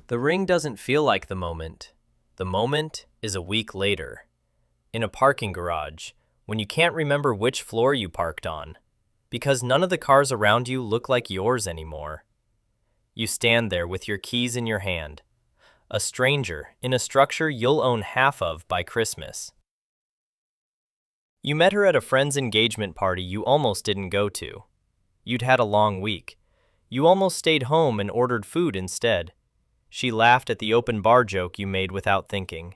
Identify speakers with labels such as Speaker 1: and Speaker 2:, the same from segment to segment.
Speaker 1: The ring doesn't feel like the moment. The moment is a week later, in a parking garage, when you can't remember which floor you parked on, because none of the cars around you look like yours anymore. You stand there with your keys in your hand, a stranger in a structure you'll own half of by Christmas. You met her at a friend's engagement party you almost didn't go to. You'd had a long week. You almost stayed home and ordered food instead. She laughed at the open bar joke you made without thinking.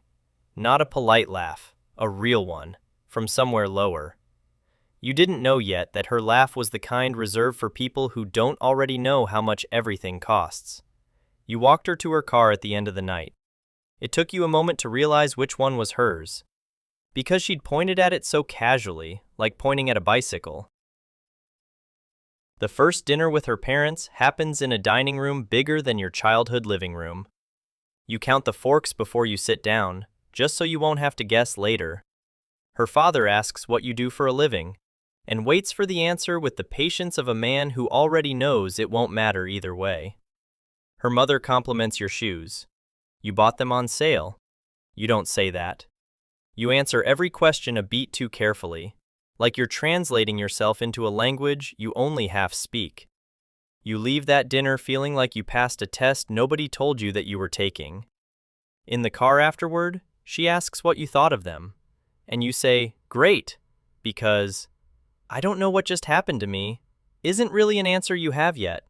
Speaker 1: Not a polite laugh, a real one, from somewhere lower. You didn't know yet that her laugh was the kind reserved for people who don't already know how much everything costs. You walked her to her car at the end of the night. It took you a moment to realize which one was hers, because she'd pointed at it so casually, like pointing at a bicycle. The first dinner with her parents happens in a dining room bigger than your childhood living room. You count the forks before you sit down, just so you won't have to guess later. Her father asks what you do for a living, and waits for the answer with the patience of a man who already knows it won't matter either way. Her mother compliments your shoes. You bought them on sale. You don't say that. You answer every question a beat too carefully, like you're translating yourself into a language you only half speak. You leave that dinner feeling like you passed a test nobody told you that you were taking. In the car afterward, she asks what you thought of them, and you say, "Great," because "I don't know what just happened to me" isn't really an answer you have yet.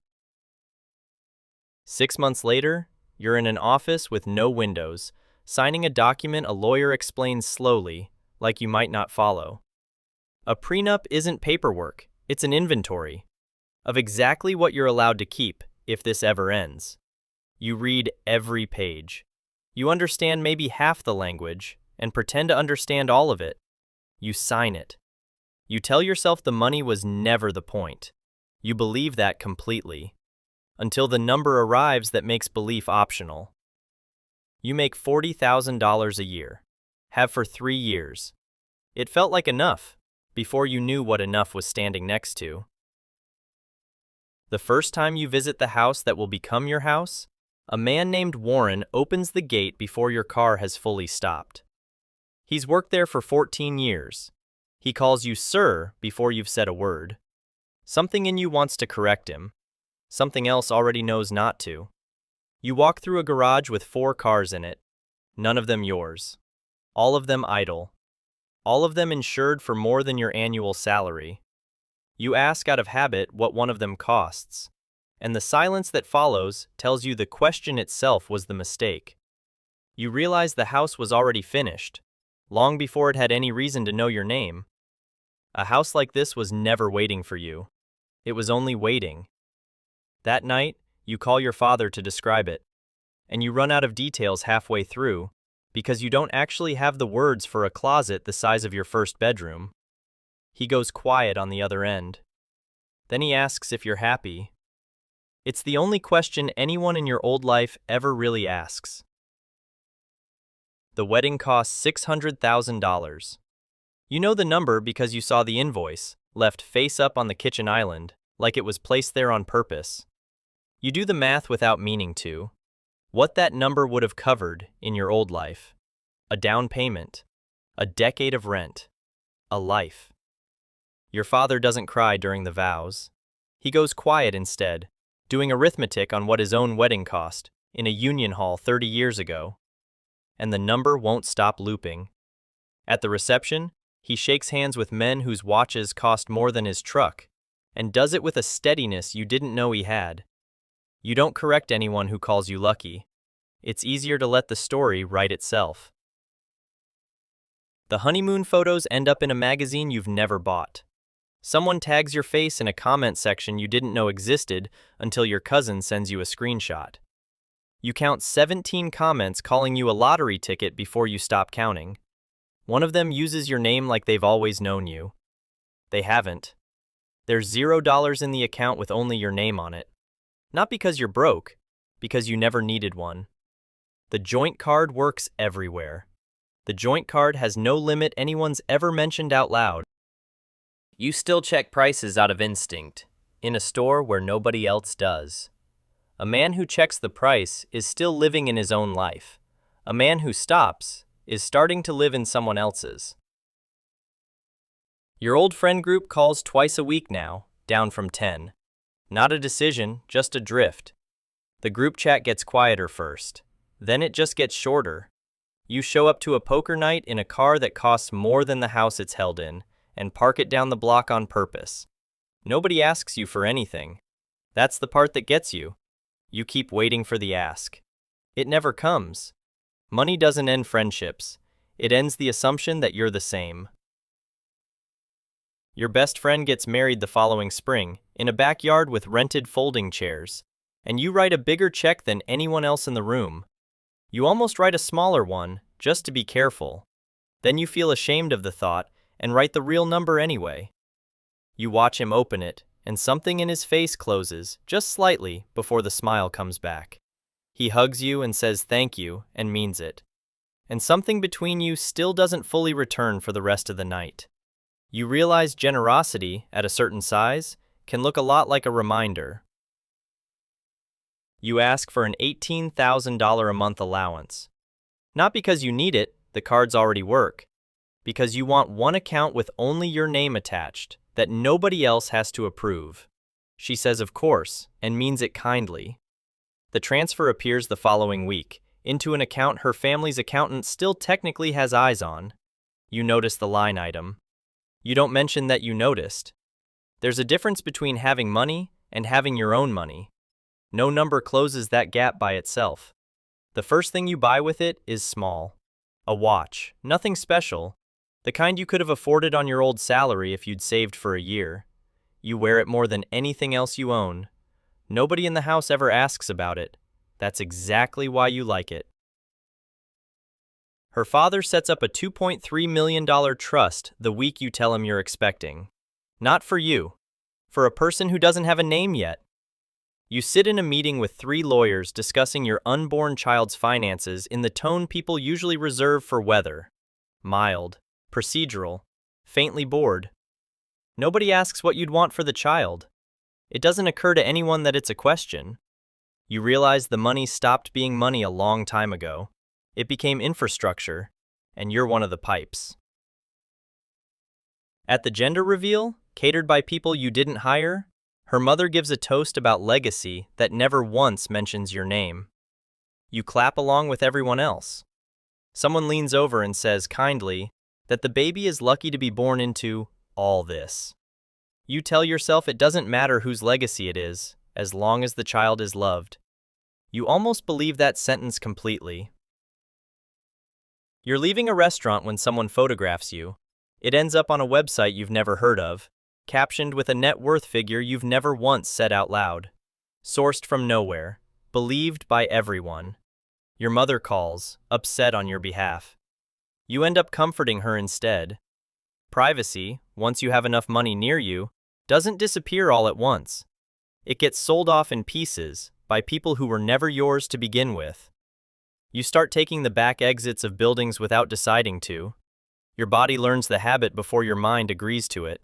Speaker 1: 6 months later, you're in an office with no windows, signing a document a lawyer explains slowly, like you might not follow. A prenup isn't paperwork, it's an inventory of exactly what you're allowed to keep if this ever ends. You read every page. You understand maybe half the language and pretend to understand all of it. You sign it. You tell yourself the money was never the point. You believe that completely, until the number arrives that makes belief optional. You make $40,000 a year, have for 3 years. It felt like enough, before you knew what enough was standing next to. The first time you visit the house that will become your house, a man named Warren opens the gate before your car has fully stopped. He's worked there for 14 years. He calls you sir before you've said a word. Something in you wants to correct him. Something else already knows not to. You walk through a garage with 4 cars in it, none of them yours. All of them idle. All of them insured for more than your annual salary. You ask out of habit what one of them costs, and the silence that follows tells you the question itself was the mistake. You realize the house was already finished, long before it had any reason to know your name. A house like this was never waiting for you. It was only waiting. That night, you call your father to describe it, and you run out of details halfway through, because you don't actually have the words for a closet the size of your first bedroom. He goes quiet on the other end. Then he asks if you're happy. It's the only question anyone in your old life ever really asks. The wedding cost $600,000. You know the number because you saw the invoice, left face up on the kitchen island, like it was placed there on purpose. You do the math without meaning to. What that number would have covered in your old life. A down payment. A decade of rent. A life. Your father doesn't cry during the vows. He goes quiet instead, doing arithmetic on what his own wedding cost in a union hall 30 years ago. And the number won't stop looping. At the reception, he shakes hands with men whose watches cost more than his truck, and does it with a steadiness you didn't know he had. You don't correct anyone who calls you lucky. It's easier to let the story write itself. The honeymoon photos end up in a magazine you've never bought. Someone tags your face in a comment section you didn't know existed until your cousin sends you a screenshot. You count 17 comments calling you a lottery ticket before you stop counting. One of them uses your name like they've always known you. They haven't. There's $0 in the account with only your name on it. Not because you're broke, because you never needed one. The joint card works everywhere. The joint card has no limit anyone's ever mentioned out loud. You still check prices out of instinct, in a store where nobody else does. A man who checks the price is still living in his own life. A man who stops is starting to live in someone else's. Your old friend group calls twice a week now, down from 10. Not a decision, just a drift. The group chat gets quieter first. Then it just gets shorter. You show up to a poker night in a car that costs more than the house it's held in, and park it down the block on purpose. Nobody asks you for anything. That's the part that gets you. You keep waiting for the ask. It never comes. Money doesn't end friendships. It ends the assumption that you're the same. Your best friend gets married the following spring, in a backyard with rented folding chairs, and you write a bigger check than anyone else in the room. You almost write a smaller one, just to be careful. Then you feel ashamed of the thought and write the real number anyway. You watch him open it, and something in his face closes, just slightly, before the smile comes back. He hugs you and says thank you, and means it. And something between you still doesn't fully return for the rest of the night. You realize generosity, at a certain size, can look a lot like a reminder. You ask for an $18,000 a month allowance. Not because you need it, the cards already work. Because you want one account with only your name attached, that nobody else has to approve. She says of course, and means it kindly. The transfer appears the following week, into an account her family's accountant still technically has eyes on. You notice the line item. You don't mention that you noticed. There's a difference between having money and having your own money. No number closes that gap by itself. The first thing you buy with it is small. A watch, nothing special. The kind you could have afforded on your old salary if you'd saved for a year. You wear it more than anything else you own. Nobody in the house ever asks about it. That's exactly why you like it. Her father sets up a $2.3 million trust the week you tell him you're expecting. Not for you. For a person who doesn't have a name yet. You sit in a meeting with 3 lawyers discussing your unborn child's finances in the tone people usually reserve for weather. Mild, procedural, faintly bored. Nobody asks what you'd want for the child. It doesn't occur to anyone that it's a question. You realize the money stopped being money a long time ago. It became infrastructure, and you're one of the pipes. At the gender reveal, catered by people you didn't hire, her mother gives a toast about legacy that never once mentions your name. You clap along with everyone else. Someone leans over and says kindly that the baby is lucky to be born into all this. You tell yourself it doesn't matter whose legacy it is, as long as the child is loved. You almost believe that sentence completely. You're leaving a restaurant when someone photographs you. It ends up on a website you've never heard of, captioned with a net worth figure you've never once said out loud. Sourced from nowhere, believed by everyone. Your mother calls, upset on your behalf. You end up comforting her instead. Privacy, once you have enough money near you, doesn't disappear all at once. It gets sold off in pieces by people who were never yours to begin with. You start taking the back exits of buildings without deciding to. Your body learns the habit before your mind agrees to it.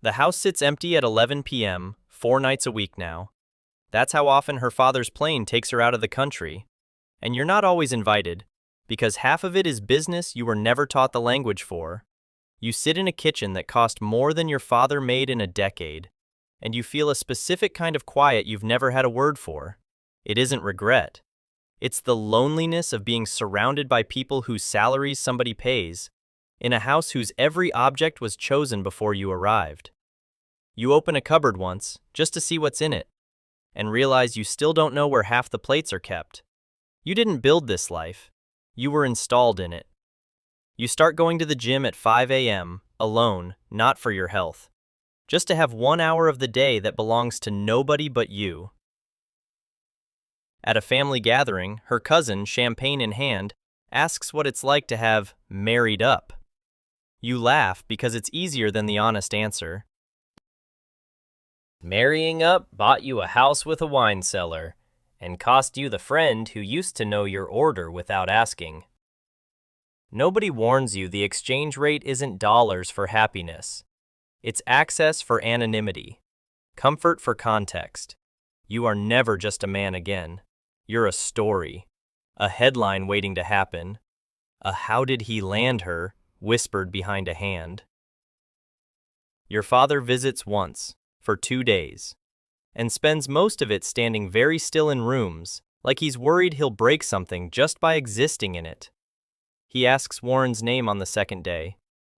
Speaker 1: The house sits empty at 11 p.m., 4 nights a week now. That's how often her father's plane takes her out of the country. And you're not always invited, because half of it is business you were never taught the language for. You sit in a kitchen that cost more than your father made in a decade, and you feel a specific kind of quiet you've never had a word for. It isn't regret. It's the loneliness of being surrounded by people whose salaries somebody pays, in a house whose every object was chosen before you arrived. You open a cupboard once, just to see what's in it, and realize you still don't know where half the plates are kept. You didn't build this life. You were installed in it. You start going to the gym at 5 a.m., alone, not for your health. Just to have 1 hour of the day that belongs to nobody but you. At a family gathering, her cousin, champagne in hand, asks what it's like to have married up. You laugh because it's easier than the honest answer. Marrying up bought you a house with a wine cellar, and cost you the friend who used to know your order without asking. Nobody warns you the exchange rate isn't dollars for happiness. It's access for anonymity, comfort for context, You are never just a man again. You're a story. A headline waiting to happen. A "how did he land her" whispered behind a hand. Your father visits once, for 2 days, and spends most of it standing very still in rooms, like he's worried he'll break something just by existing in it. He asks Warren's name on the second day,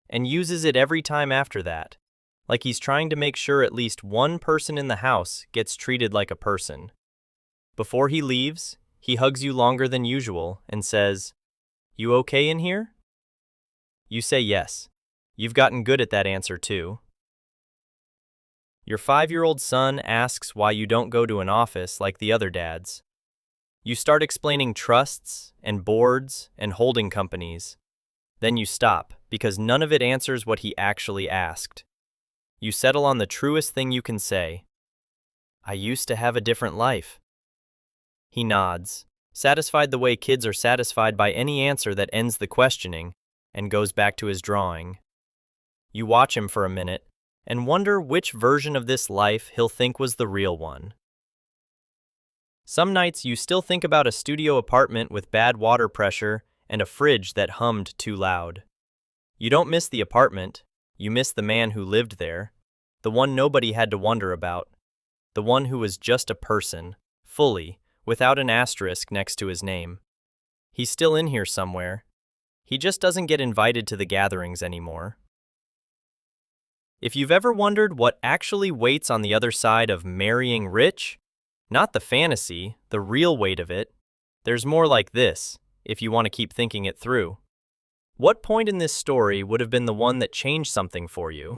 Speaker 1: and uses it every time after that, like he's trying to make sure at least one person in the house gets treated like a person. Before he leaves, he hugs you longer than usual and says, "You okay in here?" You say yes. You've gotten good at that answer too. Your 5-year-old son asks why you don't go to an office like the other dads. You start explaining trusts and boards and holding companies. Then you stop, because none of it answers what he actually asked. You settle on the truest thing you can say. "I used to have a different life." He nods, satisfied the way kids are satisfied by any answer that ends the questioning, and goes back to his drawing. You watch him for a minute, and wonder which version of this life he'll think was the real one. Some nights you still think about a studio apartment with bad water pressure and a fridge that hummed too loud. You don't miss the apartment, you miss the man who lived there, the one nobody had to wonder about, the one who was just a person, fully, without an asterisk next to his name. He's still in here somewhere. He just doesn't get invited to the gatherings anymore. If you've ever wondered what actually waits on the other side of marrying rich, not the fantasy, the real weight of it, there's more like this, if you want to keep thinking it through. What point in this story would have been the one that changed something for you?